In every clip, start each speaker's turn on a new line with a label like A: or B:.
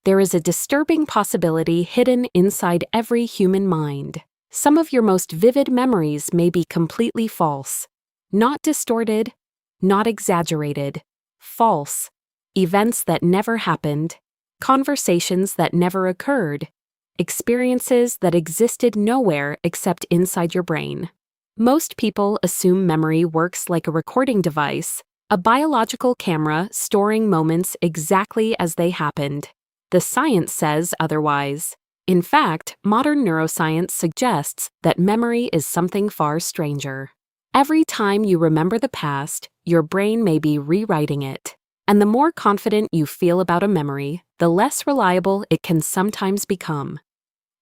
A: there is a disturbing possibility hidden inside every human mind. Some of your most vivid memories may be completely false. Not distorted, not exaggerated. False. Events that never happened, conversations that never occurred, experiences that existed nowhere except inside your brain. Most people assume memory works like a recording device, a biological camera storing moments exactly as they happened. The science says otherwise. In fact, modern neuroscience suggests that memory is something far stranger. Every time you remember the past, your brain may be rewriting it. And the more confident you feel about a memory, the less reliable it can sometimes become.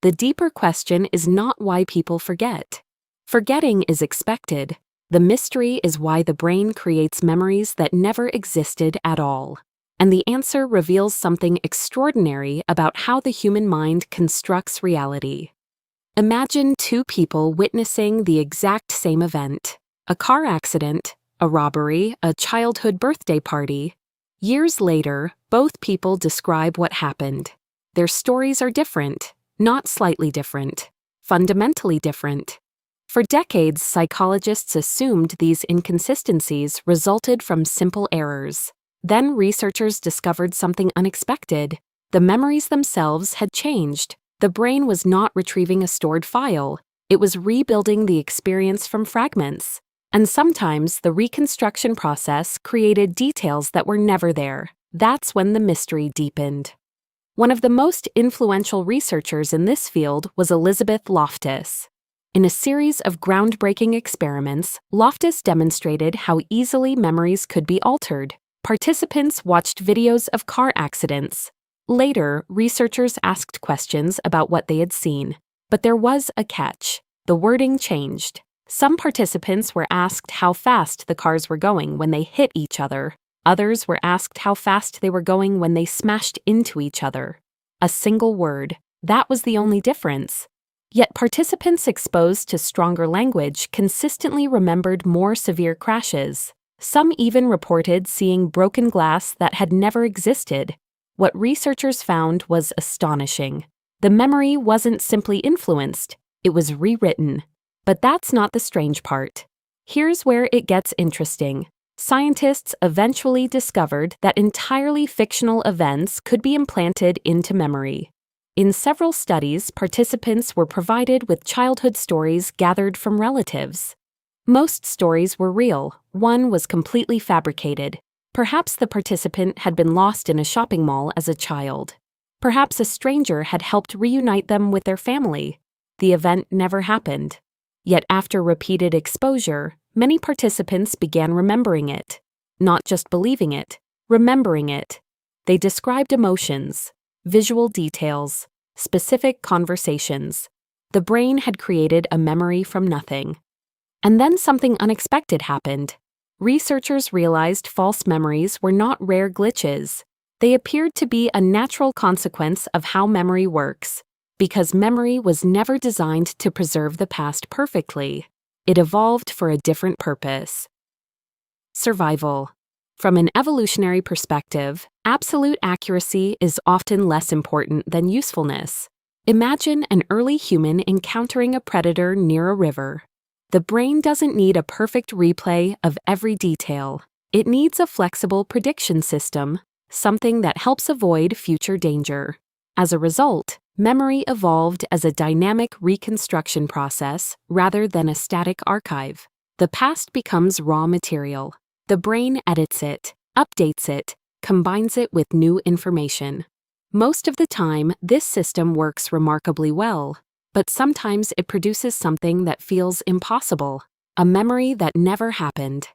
A: The deeper question is not why people forget. Forgetting is expected. The mystery is why the brain creates memories that never existed at all. And the answer reveals something extraordinary about how the human mind constructs reality. Imagine two people witnessing the exact same event: a car accident, a robbery, a childhood birthday party. Years later, both people describe what happened. Their stories are different, not slightly different, fundamentally different. For decades, psychologists assumed these inconsistencies resulted from simple errors. Then researchers discovered something unexpected. The memories themselves had changed. The brain was not retrieving a stored file. It was rebuilding the experience from fragments. And sometimes the reconstruction process created details that were never there. That's when the mystery deepened. One of the most influential researchers in this field was Elizabeth Loftus. In a series of groundbreaking experiments, Loftus demonstrated how easily memories could be altered. Participants watched videos of car accidents. Later, researchers asked questions about what they had seen. But there was a catch. The wording changed. Some participants were asked how fast the cars were going when they hit each other. Others were asked how fast they were going when they smashed into each other. A single word. That was the only difference. Yet participants exposed to stronger language consistently remembered more severe crashes. Some even reported seeing broken glass that had never existed. What researchers found was astonishing. The memory wasn't simply influenced, it was rewritten. But that's not the strange part. Here's where it gets interesting. Scientists eventually discovered that entirely fictional events could be implanted into memory. In several studies, participants were provided with childhood stories gathered from relatives. Most stories were real, one was completely fabricated. Perhaps the participant had been lost in a shopping mall as a child. Perhaps a stranger had helped reunite them with their family. The event never happened. Yet after repeated exposure, many participants began remembering it. Not just believing it, remembering it. They described emotions, visual details, specific conversations. The brain had created a memory from nothing. And then something unexpected happened. Researchers realized false memories were not rare glitches. They appeared to be a natural consequence of how memory works. Because memory was never designed to preserve the past perfectly. It evolved for a different purpose. Survival. From an evolutionary perspective, absolute accuracy is often less important than usefulness. Imagine an early human encountering a predator near a river. The brain doesn't need a perfect replay of every detail. It needs a flexible prediction system, something that helps avoid future danger. As a result, memory evolved as a dynamic reconstruction process rather than a static archive. The past becomes raw material. The brain edits it, updates it, combines it with new information. Most of the time, this system works remarkably well, but sometimes it produces something that feels impossible, a memory that never happened.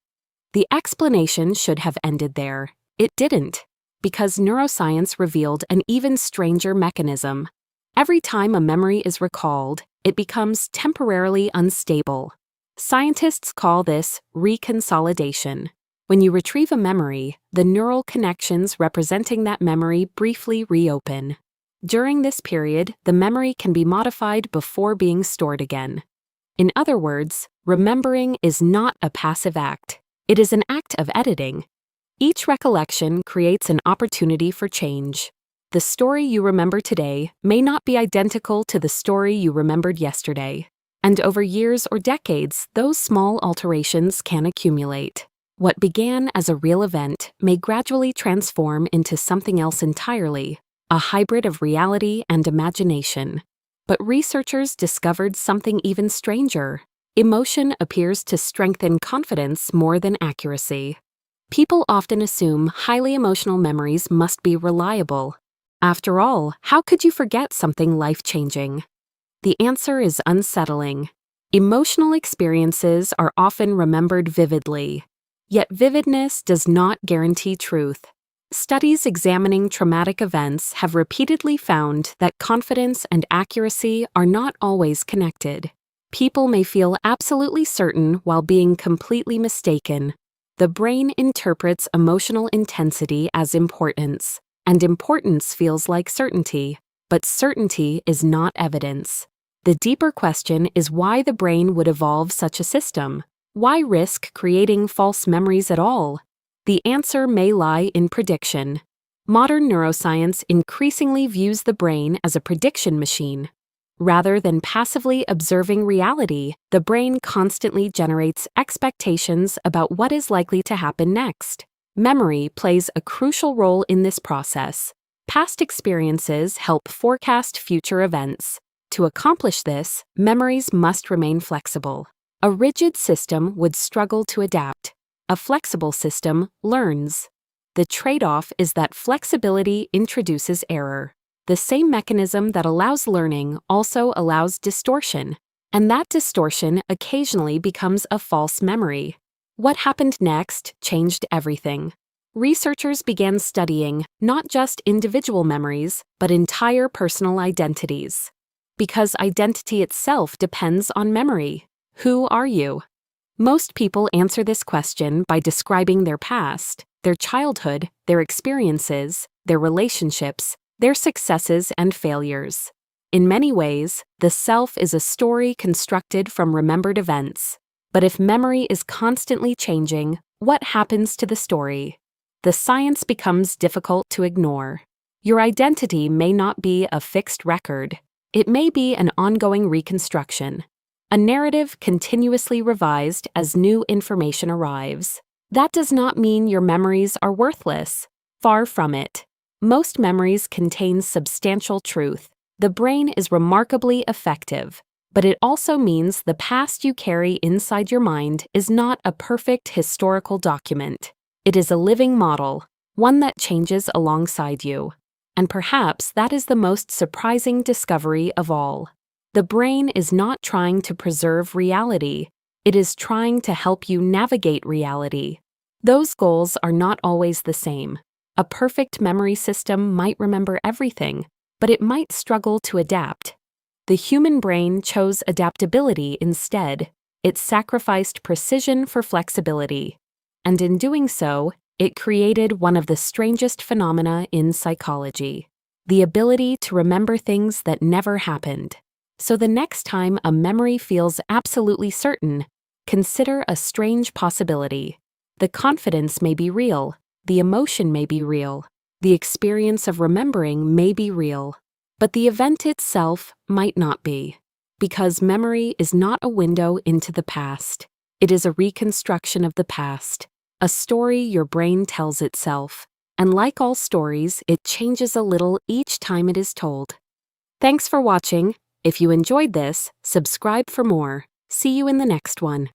A: The explanation should have ended there. It didn't, because neuroscience revealed an even stranger mechanism. Every time a memory is recalled, it becomes temporarily unstable. Scientists call this reconsolidation. When you retrieve a memory, the neural connections representing that memory briefly reopen. During this period, the memory can be modified before being stored again. In other words, remembering is not a passive act. It is an act of editing. Each recollection creates an opportunity for change. The story you remember today may not be identical to the story you remembered yesterday. And over years or decades, those small alterations can accumulate. What began as a real event may gradually transform into something else entirely, a hybrid of reality and imagination. But researchers discovered something even stranger. Emotion appears to strengthen confidence more than accuracy. People often assume highly emotional memories must be reliable. After all, how could you forget something life-changing? The answer is unsettling. Emotional experiences are often remembered vividly. Yet vividness does not guarantee truth. Studies examining traumatic events have repeatedly found that confidence and accuracy are not always connected. People may feel absolutely certain while being completely mistaken. The brain interprets emotional intensity as importance, and importance feels like certainty, but certainty is not evidence. The deeper question is why the brain would evolve such a system. Why risk creating false memories at all? The answer may lie in prediction. Modern neuroscience increasingly views the brain as a prediction machine. Rather than passively observing reality, the brain constantly generates expectations about what is likely to happen next. Memory plays a crucial role in this process. Past experiences help forecast future events. To accomplish this, memories must remain flexible. A rigid system would struggle to adapt. A flexible system learns. The trade-off is that flexibility introduces error. The same mechanism that allows learning also allows distortion, and that distortion occasionally becomes a false memory. What happened next changed everything. Researchers began studying not just individual memories, but entire personal identities. Because identity itself depends on memory. Who are you? Most people answer this question by describing their past, their childhood, their experiences, their relationships, their successes and failures. In many ways, the self is a story constructed from remembered events. But if memory is constantly changing, what happens to the story? The science becomes difficult to ignore. Your identity may not be a fixed record. It may be an ongoing reconstruction. A narrative continuously revised as new information arrives. That does not mean your memories are worthless. Far from it. Most memories contain substantial truth. The brain is remarkably effective, but it also means the past you carry inside your mind is not a perfect historical document. It is a living model, one that changes alongside you. And perhaps that is the most surprising discovery of all. The brain is not trying to preserve reality. It is trying to help you navigate reality. Those goals are not always the same. A perfect memory system might remember everything, but it might struggle to adapt. The human brain chose adaptability instead. It sacrificed precision for flexibility. And in doing so, it created one of the strangest phenomena in psychology: the ability to remember things that never happened. So the next time a memory feels absolutely certain, consider a strange possibility. The confidence may be real, the emotion may be real, the experience of remembering may be real, but the event itself might not be. Because memory is not a window into the past. It is a reconstruction of the past, a story your brain tells itself. And like all stories, it changes a little each time it is told. Thanks for watching. If you enjoyed this, subscribe for more. See you in the next one.